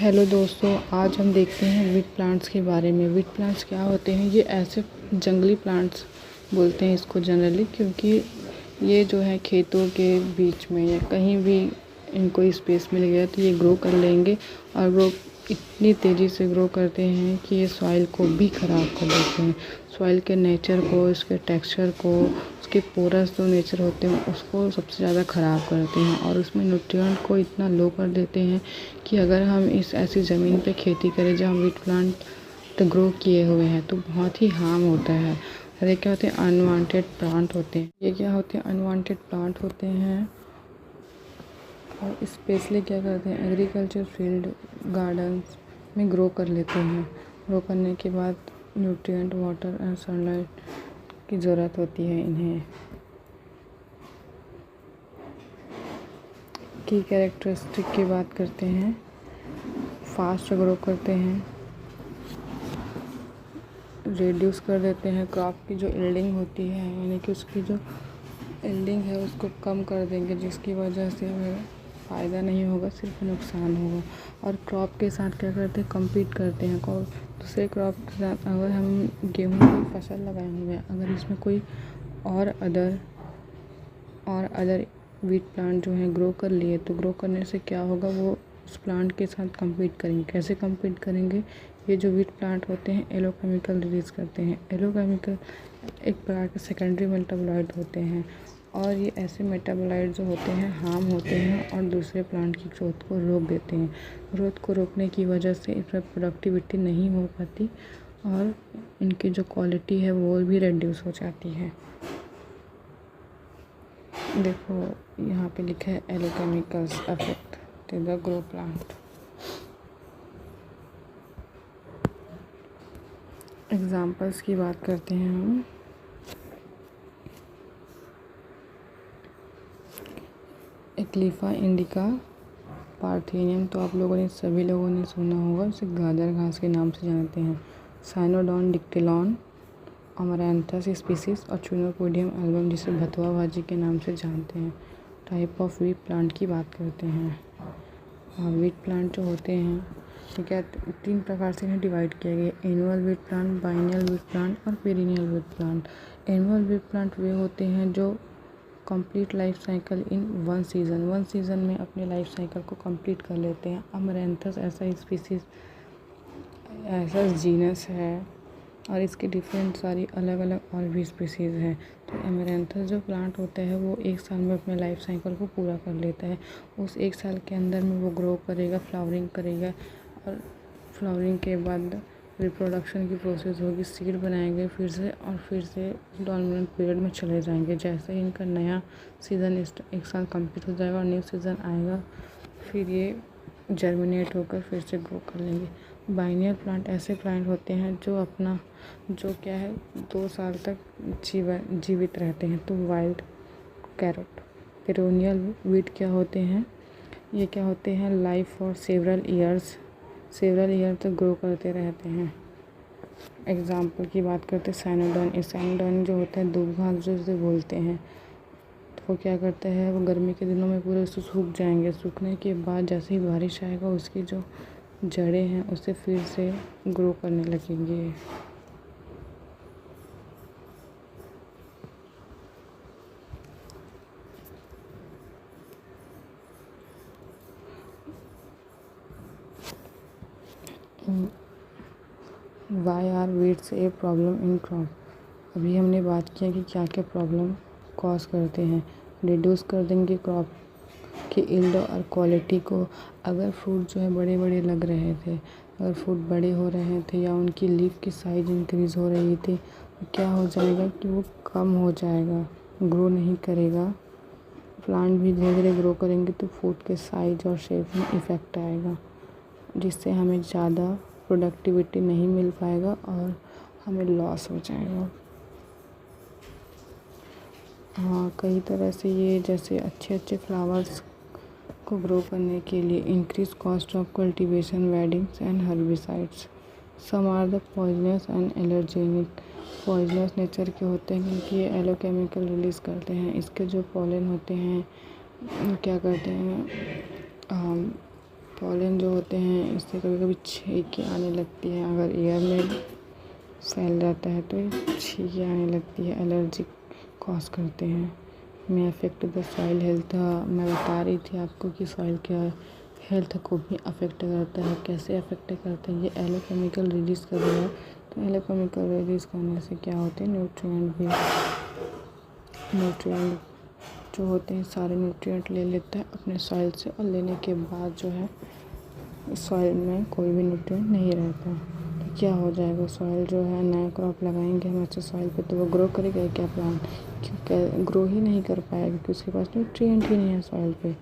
Hello दोस्तों, आज हम देखते हैं वीट प्लांट्स के बारे में। वीट प्लांट्स क्या होते हैं? ये ऐसे जंगली प्लांट्स बोलते हैं इसको जनरली, क्योंकि ये जो है खेतों के बीच में या कहीं भी इनको स्पेस मिल गया तो ये ग्रो कर लेंगे। और ग्रो इतनी तेज़ी से ग्रो करते हैं कि ये सॉइल को भी ख़राब कर देते हैं। सॉइल के नेचर को, इसके टेक्सचर को, उसके पोरस जो नेचर होते हैं उसको सबसे ज़्यादा ख़राब करते हैं। और उसमें न्यूट्रिएंट को इतना लो कर देते हैं कि अगर हम इस ऐसी ज़मीन पे खेती करें जहाँ वीट प्लांट ग्रो किए हुए हैं तो बहुत ही हार्म होता है। और ये क्या होते हैं? अनवांटेड प्लांट होते हैं। ये क्या होते हैं? अनवांटेड प्लांट होते हैं। और स्पेशली क्या करते हैं, एग्रीकल्चर फील्ड, गार्डन्स में ग्रो कर लेते हैं। ग्रो करने के बाद न्यूट्रिएंट, वाटर एंड सनलाइट की ज़रूरत होती है इन्हें। की कैरेक्टरिस्टिक की बात करते हैं, फास्ट ग्रो करते हैं, रिड्यूस कर देते हैं क्रॉप की जो यील्डिंग होती है, यानी कि उसकी जो यील्डिंग है उसको कम कर देंगे, जिसकी वजह से हमें फ़ायदा नहीं होगा, सिर्फ नुकसान होगा। और क्रॉप के साथ क्या करते हैं? कम्पीट करते हैं। और दूसरे क्रॉप के साथ अगर हम गेहूँ की फसल लगाए हुए हैं, अगर इसमें कोई और अदर वीट प्लांट जो है ग्रो कर लिए, तो ग्रो करने से क्या होगा, वो उस प्लांट के साथ कम्पीट करेंगे। कैसे कम्पीट करेंगे? ये जो वीट प्लांट होते हैं येलो केमिकल रिलीज़ करते हैं। येलो केमिकल एक प्रकार के सेकेंडरी मेटाबोलाइट होते हैं, और ये ऐसे मेटाबोलाइट जो होते हैं हार्म होते हैं और दूसरे प्लांट की ग्रोथ को रोक देते हैं। ग्रोथ को रोकने की वजह से इसमें प्रोडक्टिविटी नहीं हो पाती और इनकी जो क्वालिटी है वो भी रिड्यूस हो जाती है। देखो यहाँ पे लिखा है yellow chemicals affect to the grow plant. Examples की बात करते हैं हम। एक्लिफा इंडिका, पार्थेनियम तो आप लोगों ने सभी लोगों ने सुना होगा, इसे गाजर घास के नाम से जानते हैं। साइनोडॉन डिक्टिलॉन, अमरैंथस स्पीसीज और चुनोपोडियम एल्बम, जिसे भथुआ भाजी के नाम से जानते हैं। टाइप ऑफ वीट प्लांट की बात करते हैं। वीट प्लांट जो होते हैं ठीक है, 3 प्रकार से इन्हें डिवाइड किया गया: annual wheat plant, biennial wheat plant और perennial wheat plant. Annual wheat plant वे होते हैं जो complete life cycle in one season में अपने लाइफ साइकिल को कंप्लीट कर लेते हैं। अमरैंथस ऐसा स्पीसीज, ऐसा जीनस है और इसकी डिफरेंट सारी अलग अलग और भी स्पीसीज़ है। तो अमरैंथस जो प्लांट होता है वो 1 साल में अपने लाइफ साइकिल को पूरा कर लेता है। उस 1 साल के अंदर में वो ग्रो करेगा, फ्लावरिंग करेगा, और फ्लावरिंग के बाद रिप्रोडक्शन की प्रोसेस होगी, सीड बनाएंगे फिर से डोर्मेंट पीरियड में चले जाएंगे। जैसे ही इनका नया सीज़न 1 साल कंप्लीट हो जाएगा और न्यू सीज़न आएगा, फिर ये जर्मिनेट होकर फिर से ग्रो कर लेंगे। बाइनियल प्लांट ऐसे प्लांट होते हैं जो क्या है 2 साल तक जीवित रहते हैं। तो वाइल्ड कैरोट। पेरोनियल वीट क्या होते हैं? ये क्या होते हैं? लाइफ फॉर सेवरल ईयर्स तक ग्रो करते रहते हैं। एग्जाम्पल की बात करते हैं, साइनोडॉन जो होता है दूब घास जिसे बोलते हैं, तो वो क्या करता है, वो गर्मी के दिनों में पूरे सूख जाएंगे। सूखने के बाद जैसे ही बारिश आएगा उसकी जो जड़ें हैं उसे फिर से ग्रो करने लगेंगे। Why are weeds a problem in crop? अभी हमने बात किया कि क्या क्या प्रॉब्लम कॉज करते हैं। रिड्यूस कर देंगे क्रॉप की यील्ड और क्वालिटी को। अगर फ्रूट जो है बड़े बड़े लग रहे थे, अगर फ्रूट बड़े हो रहे थे या उनकी लीफ की साइज़ इंक्रीज़ हो रही थी, तो क्या हो जाएगा कि वो कम हो जाएगा, ग्रो नहीं करेगा। प्लांट भी धीरे धीरे ग्रो करेंगे तो फ्रूट के साइज और शेप में इफ़ेक्ट आएगा, जिससे हमें ज़्यादा प्रोडक्टिविटी नहीं मिल पाएगा और हमें लॉस हो जाएगा। हाँ, कई तरह से ये जैसे अच्छे फ्लावर्स को ग्रो करने के लिए increase cost of cultivation, weedings and herbicides. Some are the poisonous and allergenic. Poisonous nature के होते हैं क्योंकि ये येलो केमिकल रिलीज़ करते हैं। इसके जो पॉलन होते हैं क्या करते हैं, पॉलन जो होते हैं इससे कभी कभी छींकें आने लगती है। अगर एयर में फैल जाता है तो छींकें आने लगती है, एलर्जी कॉज करते हैं। मैं अफेक्ट द सॉइल हेल्थ, मैं बता रही थी आपको कि सॉइल क्या हेल्थ को भी अफेक्ट करता है। कैसे अफेक्ट करता है? ये एलोकेमिकल रिलीज़ कर रहा है, तो एलोकेमिकल रिलीज़ करने से क्या होते हैं, न्यूट्रिएंट जो होते हैं सारे न्यूट्रिएंट ले लेता है अपने सॉइल से, और लेने के बाद जो है सॉइल में कोई भी न्यूट्रिएंट नहीं रहता है। तो क्या हो जाएगा, सॉइल जो है नया क्रॉप लगाएंगे हम अच्छे सॉइल पे तो वो ग्रो करेगा क्या प्लांट? क्योंकि ग्रो ही नहीं कर पाएगा क्योंकि उसके पास न्यूट्रिएंट ही नहीं है सॉइल पे।